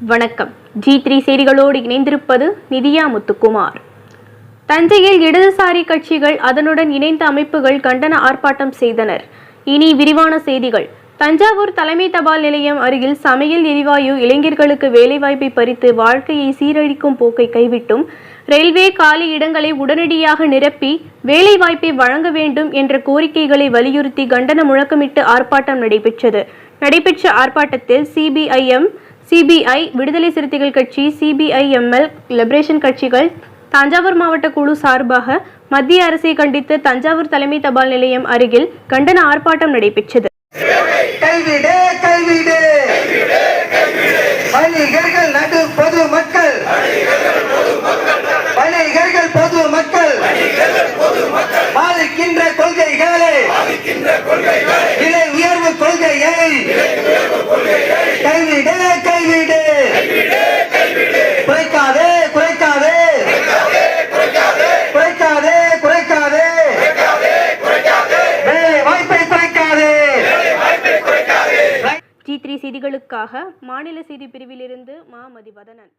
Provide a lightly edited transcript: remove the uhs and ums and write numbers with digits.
வணக்கம். G3 செய்திகளோடு இணைந்திருப்பது நிதியா முத்துக்குமார். தஞ்சையில் இடதுசாரி கட்சிகள் அதனுடன் இணைந்த அமைப்புகள் கண்டன ஆர்ப்பாட்டம் செய்தனர். இனி விரிவான செய்திகள். தஞ்சாவூர் தலைமை தபால் நிலையம் அருகில் சமையல் எரிவாயு இளைஞர்களுக்கு வேலைவாய்ப்பை பறித்து வாழ்க்கையை சீரழிக்கும் போக்கை கைவிட்டும் ரயில்வே காலி இடங்களை உடனடியாக நிரப்பி வேலைவாய்ப்பை வழங்க வேண்டும் என்ற கோரிக்கைகளை வலியுறுத்தி கண்டன முழக்கமிட்டு ஆர்ப்பாட்டம் நடைபெற்ற ஆர்ப்பாட்டத்தில் சிபிஐ, விடுதலை சிறுத்தைகள் கட்சி, சிபிஐஎம்எல், லிபரேஷன் கட்சிகள், தஞ்சாவூர் மாவட்ட குழு சார்பாக மத்திய அரசை கண்டித்து தஞ்சாவூர் தலைமை தபால் நிலையம் அருகில் கண்டன ஆர்ப்பாட்டம் நடைபெற்றது. G3 செய்திகளுக்காக மாநில செய்தி பிரிவிலிருந்து மா மதிவதனன்.